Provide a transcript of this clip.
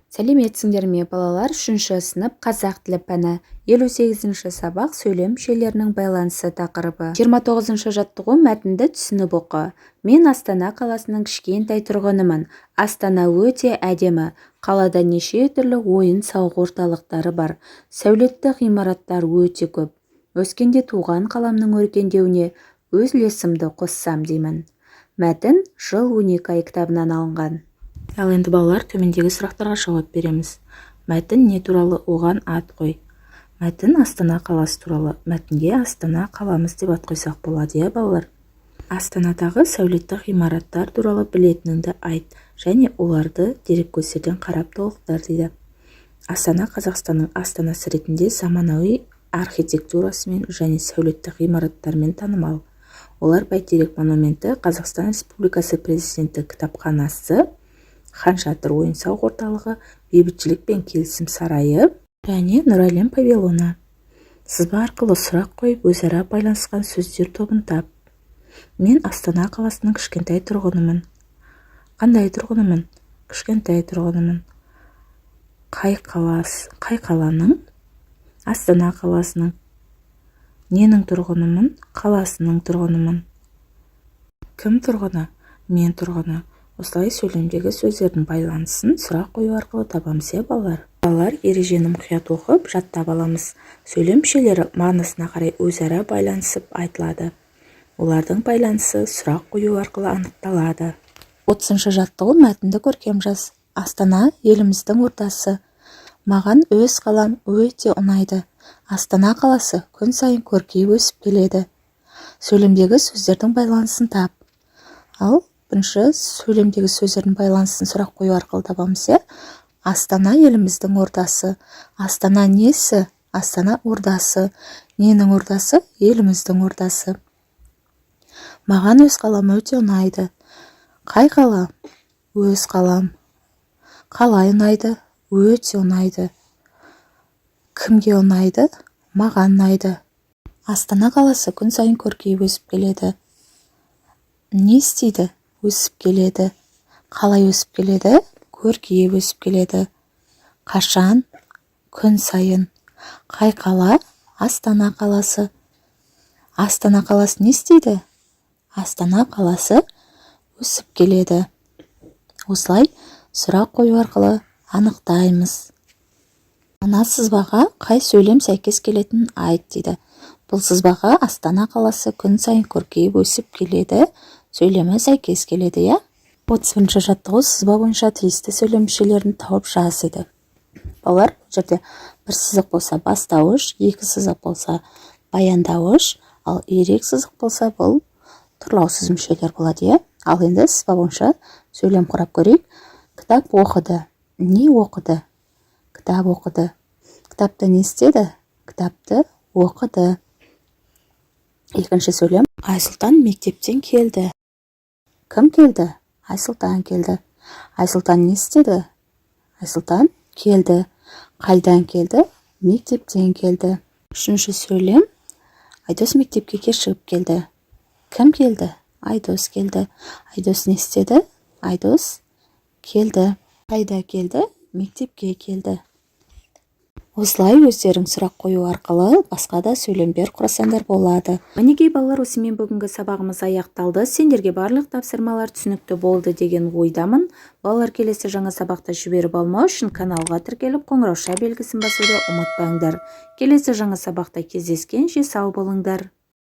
Сәлеметсіңдер ме, балалар? 3 сынып қазақ тілі пәні 58 сабақ сөйлем мүшелерінің байланысы тақырыбы. 29 жаттығу мәтінді түсініп оқы. Мен Астана қаласының кішкентай тұрғынымын. Астана өте әдемі. Қалада неше түрлі ойын-сауық орталықтары бар. Сәулетті ғимараттар өте көп. Өскенде туған қаламның өркендеуіне өз үлесімді қоссам деймін. Мәтін жыл 12 ай кітабынан алынған. Ал енді балалар, төмендегі сұрақтарға жауап береміз. Мәтін не туралы, оған ат қой. Мәтін Астана қаласы туралы. Мәтінге Астана қаламыз деп ат қойсақ болады, балалар. Астанадағы сәулетті ғимараттар туралы білетініңді айт, және оларды дереккөздерден қарап толықтар дейді. Астана Қазақстанның астанасы ретінде заманауи архитектурасымен және сәулетті ғимараттармен танымал. Олар Бәйтерек монументі, Қазақстан Республикасы президенті кітапханасы, Хан Шатыр ойын-сауық орталығы, бейбітшілік пен келісім сарайы және Нұр әлем павильоны. Сызба арқылы сұрақ қойып, өзара байланысқан сөздер тобын тап. Мен Астана қаласының кішкентай тұрғынымын. Қандай тұрғынымын? Кішкентай тұрғынымын. Қай қаланың? Астана қаласының. Ненің тұрғынымын? Қаласының тұрғынымын. Кім тұрғыны? Мен тұрғыны. Осылай сөйлемдегі сөздердің байланысын сұрақ қою арқылы табамыз, балалар. Балалар, ережені мұқият оқып, жаттап аламыз. Сөйлем мүшелері мағынасына қарай өзара байланысып айтылады. Олардың байланысы сұрақ қою арқылы анықталады. 30 жаттығу мәтінді көркем жаз. Астана еліміздің ортасы. Маған өз қалам өте ұнайды. Астана қаласы күн сайын көркейіп өсіп келеді. Сөйлемдегі сөздердің байланысын тап. Ал бірінші сөйлемдегі сөздердің байланысын сұрақ қою арқылы табамыз. Астана еліміздің ордасы. Астана несі? Астана ордасы. Ненің ордасы? Еліміздің ордасы. Маған өз қалам өте ұнайды. Қай қала? Өз қалам. Қалай ұнайды? Өте ұнайды. Кімге ұнайды? Маған ұнайды. Астана қаласы күн сайын көркейіп өсіп келеді. Не істейді? Өсіп келеді. Қалай өсіп келеді? Көркейіп өсіп келеді. Қашан? Күн сайын. Қай қала? Астана қаласы. Астана қаласы не істейді? Астана қаласы өсіп келеді. Осылай сұрақ қою арқылы анықтаймыз. Мына сызбаға қай сөйлем сәйкес келетінін айт дейді. Бұл сызбаға Астана қаласы күн сайын көркейіп өсіп келеді сөйлемі сәйкес келеді, 30 жаттығу сызба бойынша тиісті сөйлем мүшелерін тауып жаз дейді. Балалар, бұл жерде бір сызық болса бастауыш, екі сызық болса баяндауыш, ал ерек сызық болса бұл тұрлаусыз мүшелер болады. Ал енді сызба бойынша сөйлем құрап көрейік. Кітап оқыды. Не оқыды? Кітап оқыды. Кітапты не істеді? Кітапты оқыды. Екінші сөйлем. Айсұлтан мектептен келді. Кім келді? Айсұлтан келді. Айсұлтан не істеді? Айсұлтан келді. Қайдан келді? Мектептен келді. Үшінші сөйлем. Айдос мектепке кешігіп келді. Кім келді? Айдос келді. Айдос не істеді? Айдос келді. Қайда келді? Мектепке келді. Осылай өздерің сұрақ қою арқылы басқа да сөйлемдер құрасаңдар болады. Мінекей балалар, осымен бүгінгі сабағымыз аяқталды. Сендерге барлық тапсырмалар түсінікті болды деген ойдамын. Балалар, келесі жаңа сабақта жіберіп алмау үшін каналға тіркеліп қоңырауша белгісін басуды ұмытпаңдар. Келесі жаңа сабақта кездескенше сау болыңдар.